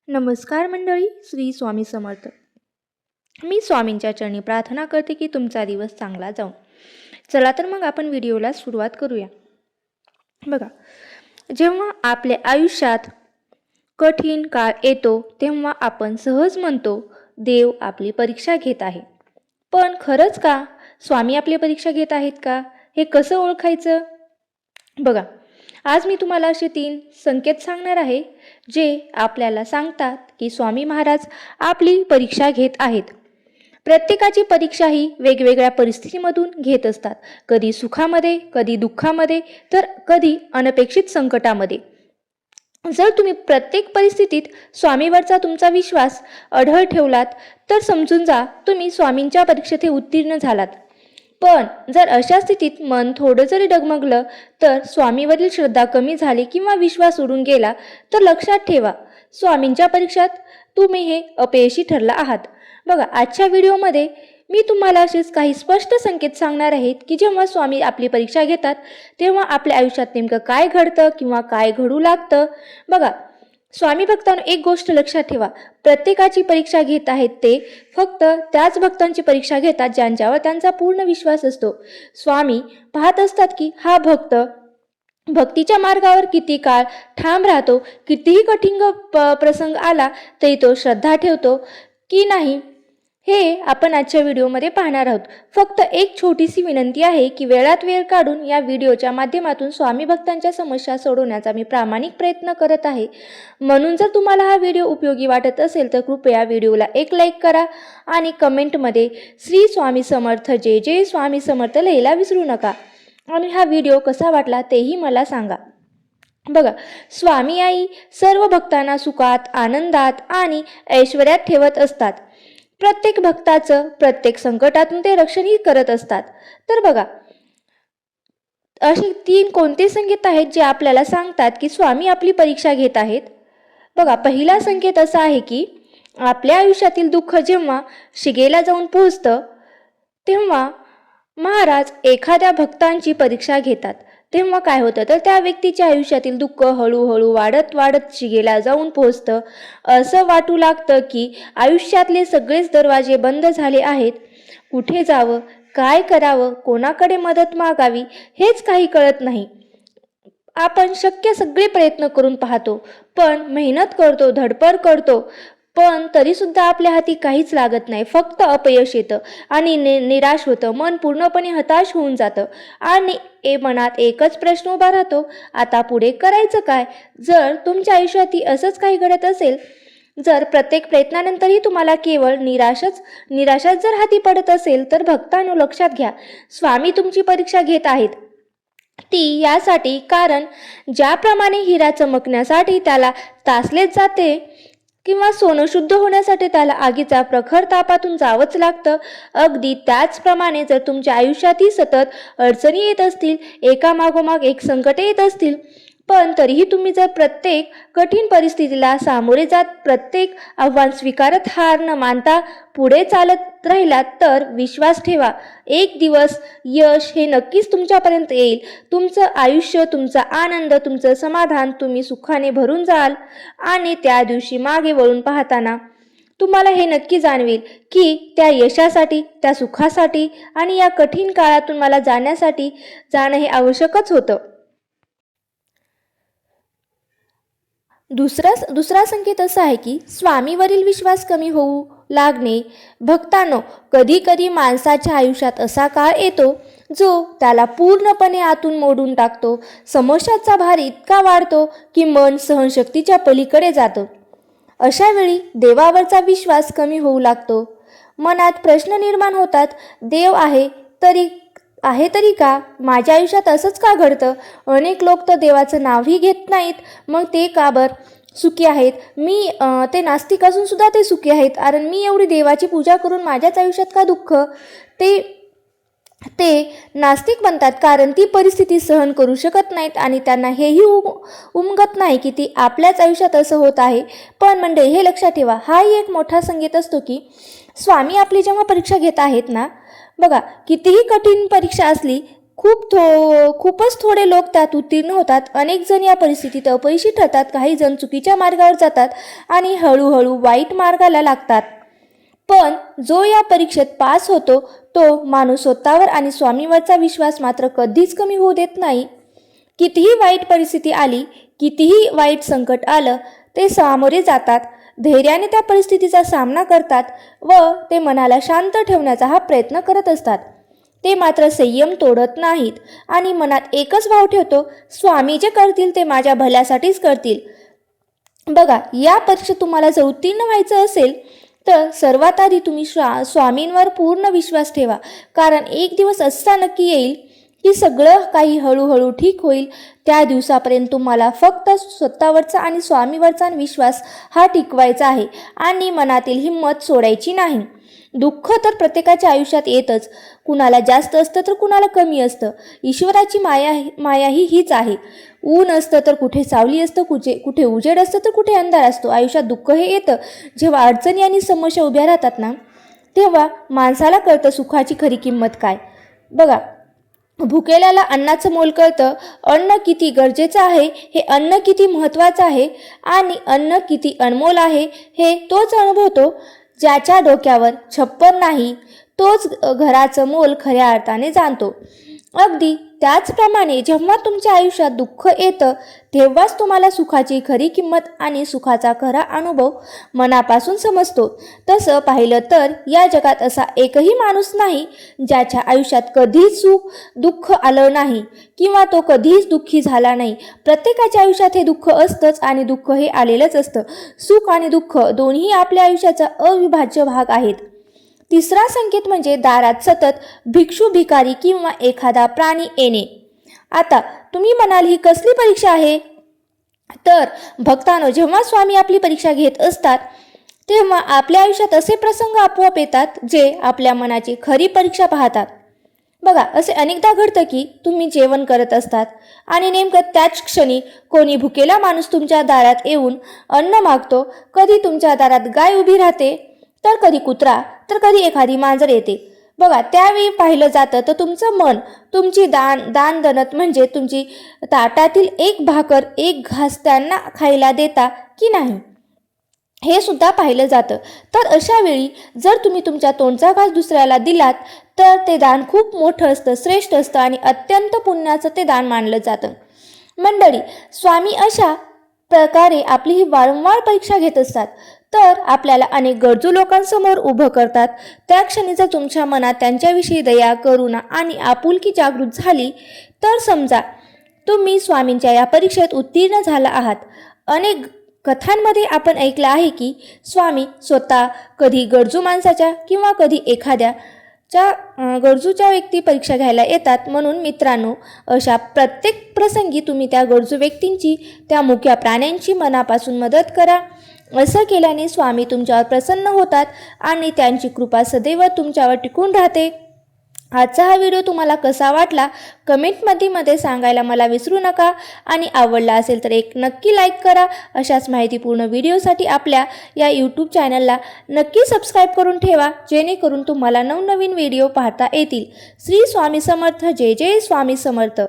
नमस्कार मंडळी, श्री स्वामी समर्थ. मी स्वामींच्या चरणी प्रार्थना करते की तुमचा दिवस चांगला जाऊ. चला तर मग आपण व्हिडिओला सुरुवात करूया. बघा, जेव्हा आपल्या आयुष्यात कठीण काळ येतो तेव्हा आपण सहज म्हणतो, देव आपली परीक्षा घेत आहे. पण खरंच का स्वामी आपली परीक्षा घेत आहेत का? हे कसं ओळखायचं? बघा, आज मी तुम्हाला असे 3 संकेत सांगणार आहे जे आपल्याला सांगतात की स्वामी महाराज आपली परीक्षा घेत आहेत. प्रत्येकाची परीक्षा ही वेगवेगळ्या परिस्थितीमधून घेत असतात. कधी सुखामध्ये, कधी दुःखामध्ये, तर कधी अनपेक्षित संकटामध्ये. जर तुम्ही प्रत्येक परिस्थितीत स्वामीवरचा तुमचा विश्वास अढळ ठेवलात तर समजून जा तुम्ही स्वामींच्या परीक्षेत उत्तीर्ण झालात. पण जर अशा स्थितीत मन थोडं जरी डगमगलं तर स्वामीवरील श्रद्धा कमी झाली किंवा विश्वास उडून गेला तर लक्षात ठेवा, स्वामींच्या परीक्षेत तुम्ही हे अपयशी ठरला आहात. बघा, आजच्या व्हिडिओमध्ये मी तुम्हाला असेच काही स्पष्ट संकेत सांगणार आहेत की जेव्हा स्वामी आपली परीक्षा घेतात तेव्हा आपल्या आयुष्यात नेमकं काय घडतं किंवा काय घडू लागतं. बघा, स्वामी भक्तांनो, एक गोष्ट लक्षात ठेवा, प्रत्येकाची परीक्षा घेत आहेत ते फक्त त्याच भक्तांची परीक्षा घेतात ज्यांच्यावर त्यांचा पूर्ण विश्वास असतो. स्वामी पाहत असतात की हा भक्त भक्तीच्या मार्गावर किती काळ ठाम राहतो, कितीही कठीण प्रसंग आला तरी तो श्रद्धा ठेवतो की नाही, हे आपण आजच्या व्हिडिओमध्ये पाहणार आहोत. फक्त एक छोटीशी विनंती आहे की वेळात वेळ काढून या व्हिडिओच्या माध्यमातून स्वामी भक्तांच्या समस्या सोडवण्याचा मी प्रामाणिक प्रयत्न करत आहे. म्हणून जर तुम्हाला हा व्हिडिओ उपयोगी वाटत असेल तर कृपया व्हिडिओला एक लाईक करा आणि कमेंटमध्ये श्री स्वामी समर्थ, जय जय स्वामी समर्थ लिहायला विसरू नका. आणि हा व्हिडिओ कसा वाटला तेही मला सांगा. बघा, स्वामी आई सर्व भक्तांना सुखात, आनंदात आणि ऐश्वर्यात ठेवत असतात. प्रत्येक भक्ताचं प्रत्येक संकटातून ते रक्षणही करत असतात. तर बघा, असे 3 कोणते संकेत आहेत जे आपल्याला सांगतात की स्वामी आपली परीक्षा घेत आहेत? बघा, पहिला संकेत असा आहे की आपल्या आयुष्यातील दुःख जेव्हा शिगेला जाऊन पोहोचतं तेव्हा महाराज एखाद्या भक्तांची परीक्षा घेतात. तेव्हा काय होतं तर त्या व्यक्तीच्या आयुष्यातील दुःख हळूहळू वाढत वाढत शिगेला जाऊन पोहोचतं. असं वाटू लागतं की आयुष्यातले सगळेच दरवाजे बंद झाले आहेत. कुठे जावं, काय करावं, कोणाकडे मदत मागावी हेच काही कळत नाही. आपण शक्य सगळे प्रयत्न करून पाहतो, पण मेहनत करतो, धडपड करतो, पण तरी सुद्धा आपल्या हाती काहीच लागत नाही. फक्त अपयश येतं आणि निराश होतं. मन पूर्णपणे हताश होऊन जातं आणि मनात एकच प्रश्न उभा राहतो, आता पुढे करायचं काय? जर तुमच्या आयुष्यात असंच काही घडत असेल, जर प्रत्येक प्रयत्नानंतरही तुम्हाला केवळ निराशाच जर हाती पडत असेल तर भक्तांनो, लक्षात घ्या, स्वामी तुमची परीक्षा घेत आहेत. ती यासाठी कारण ज्याप्रमाणे हिरा चमकण्यासाठी त्याला तासलेच जाते किंवा सोनं शुद्ध होण्यासाठी त्याला आगीचा प्रखर तापातून जावंच लागतं, अगदी त्याचप्रमाणे जर तुमच्या आयुष्यातही सतत अडचणी येत असतील, एकामागोमाग एक संकटे येत असतील, पण तरीही तुम्ही जर प्रत्येक कठीण परिस्थितीला सामोरे जात प्रत्येक आव्हान स्वीकारत हार न मानता पुढे चालत राहिलात तर विश्वास ठेवा, एक दिवस यश हे नक्कीच तुमच्यापर्यंत येईल. तुमचं आयुष्य, तुमचा आनंद, तुमचं समाधान तुम्ही सुखाने भरून जाल आणि त्या दिवशी मागे वळून पाहताना तुम्हाला हे नक्की जाणवेल की त्या यशासाठी, त्या सुखासाठी आणि या कठीण काळातून मला जाणं हे आवश्यकच होतं. दुसरा संकेत असा आहे की स्वामीवरील विश्वास कमी होऊ लागणे. भक्तांनो, कधी कधी माणसाच्या आयुष्यात असा काळ येतो जो त्याला पूर्णपणे आतून मोडून टाकतो. समस्याचा भार इतका वाढतो की मन सहनशक्तीच्या पलीकडे जातं. अशा वेळी देवावरचा विश्वास कमी होऊ लागतो. मनात प्रश्न निर्माण होतात, देव आहे तरी का? माझ्या आयुष्यात असंच का घडतं? अनेक लोक तर देवाचं नावही घेत नाहीत, मग ते का सुखी आहेत? ते नास्तिक असून सुद्धा ते सुखी आहेत, कारण मी एवढी देवाची पूजा करून माझ्याच आयुष्यात का दुःख? ते नास्तिक बनतात कारण ती परिस्थिती सहन करू शकत नाहीत आणि त्यांना हेही उमगत नाही की ती आपल्याच आयुष्यात असं होत आहे. पण मंडळी, हे लक्षात ठेवा, हाही एक मोठा संकेत असतो की स्वामी आपली जेव्हा परीक्षा घेत आहेत ना, बघा, कितीही कठीण परीक्षा असली, खूपच थोडे लोक त्यात उत्तीर्ण होतात. अनेक जण या परिस्थितीत अपयशी ठरतात. काही जण चुकीच्या मार्गावर जातात आणि हळूहळू वाईट मार्गाला लागतात. पण जो या परीक्षेत पास होतो तो माणूस स्वतःवर आणि स्वामीवरचा विश्वास मात्र कधीच कमी होऊ देत नाही. कितीही वाईट परिस्थिती आली, कितीही वाईट संकट आलं, ते सामोरे जातात, धैर्याने त्या परिस्थितीचा सामना करतात व ते मनाला शांत ठेवण्याचा हा प्रयत्न करत असतात. ते मात्र संयम तोडत नाहीत आणि मनात एकच भाव ठेवतो, स्वामी जे करतील ते माझ्या भल्यासाठीच करतील. बघा, या परीक्षेत तुम्हाला जर उत्तीर्ण व्हायचं असेल तर सर्वात आधी तुम्ही स्वामींवर पूर्ण विश्वास ठेवा. कारण एक दिवस असा नक्की येईल की सगळं काही हळूहळू ठीक होईल. त्या दिवसापर्यंत तुम्हाला फक्त स्वतःवरचा आणि स्वामीवरचा विश्वास हा टिकवायचा आहे आणि मनातील हिंमत सोडायची नाही. दुःख तर प्रत्येकाच्या आयुष्यात येतच. कुणाला जास्त असतं तर कुणाला कमी असतं. ईश्वराची माया हीच आहे. ऊन असतं तर कुठे सावली असतं, कुठे उजेड असतं तर कुठे अंधार असतो. आयुष्यात दुःख हे येतं. जेव्हा अडचणी आणि समस्या उभ्या राहतात ना, तेव्हा माणसाला कळतं सुखाची खरी किंमत काय. बघा, भुकेल्याला अन्नाचं मोल कळतं. अन्न किती गरजेचं आहे, हे अन्न किती महत्त्वाचं आहे आणि अन्न किती अनमोल आहे हे तोच अनुभवतो. ज्याच्या डोक्यावर छप्पर नाही तोच घराचं मोल खऱ्या अर्थाने जाणतो. अगदी त्याचप्रमाणे जेव्हा तुमच्या आयुष्यात दुःख येतं तेव्हाच तुम्हाला सुखाची खरी किंमत आणि सुखाचा खरा अनुभव मनापासून समजतो. तसं पाहिलं तर या जगात असा एकही माणूस नाही ज्याच्या आयुष्यात कधीच सुख दुःख आलं नाही किंवा तो कधीच दुःखी झाला नाही. प्रत्येकाच्या आयुष्यात हे दुःख असतंच आणि दुःख हे आलेलंच असतं. सुख आणि दुःख दोन्ही आपल्या आयुष्याचा अविभाज्य भाग आहेत. तिसरा संकेत म्हणजे दारात सतत भिक्षू भिकारी किंवा एखादा प्राणी येणे. आता तुम्ही म्हणाल ही कसली परीक्षा आहे? तर भक्तांनो, जेव्हा स्वामी आपली परीक्षा घेत असतात तेव्हा आपल्या आयुष्यात असे प्रसंग आपोआप येतात जे आपल्या मनाची खरी परीक्षा पाहतात. बघा, असे अनेकदा घडतं की तुम्ही जेवण करत असतात आणि नेमकं त्याच क्षणी कोणी भुकेला माणूस तुमच्या दारात येऊन अन्न मागतो. कधी तुमच्या दारात गाय उभी राहते, तर कधी कुत्रा, तर कधी एखादी मांजर येते. बघा, त्यावेळी पाहिलं जातं तर तुमचं मन तुमची दानदनत म्हणजे तुमची ताटातील एक भाकर एक घास त्यांना खायला देता की नाही हे सुद्धा पाहिलं जातं. तर अशा वेळी जर तुम्ही तुमच्या तोंडचा घास दुसऱ्याला दिलात तर ते दान खूप मोठं असतं, श्रेष्ठ असतं आणि अत्यंत पुण्याचं ते दान मानलं जातं. मंडळी, स्वामी अशा प्रकारे आपली ही वारंवार परीक्षा घेत असतात. तर आपल्याला अनेक गरजू लोकांसमोर उभं करतात. त्या क्षणी जर तुमच्या मनात त्यांच्याविषयी दया, करुणा आणि आपुलकी जागृत झाली तर समजा तुम्ही स्वामींच्या या परीक्षेत उत्तीर्ण झाला आहात. अनेक कथांमध्ये आपण ऐकलं आहे की स्वामी स्वतः कधी गरजू माणसाच्या किंवा कधी एखाद्याच्या गरजूच्या व्यक्ती परीक्षा घ्यायला येतात. म्हणून मित्रांनो, अशा प्रत्येक प्रसंगी तुम्ही त्या गरजू व्यक्तींची, त्या मुक्या प्राण्यांची मनापासून मदत करा. असं केल्याने स्वामी तुमच्यावर प्रसन्न होतात आणि त्यांची कृपा सदैव तुमच्यावर टिकून राहते. आजचा हा व्हिडिओ तुम्हाला कसा वाटला कमेंटमध्ये सांगायला मला विसरू नका आणि आवडला असेल तर एक नक्की लाईक करा. अशाच माहितीपूर्ण व्हिडिओसाठी आपल्या या यूट्यूब चॅनलला नक्की सबस्क्राईब करून ठेवा, जेणेकरून तुम्हाला नवनवीन व्हिडिओ पाहता येतील. श्री स्वामी समर्थ. जय जय स्वामी समर्थ.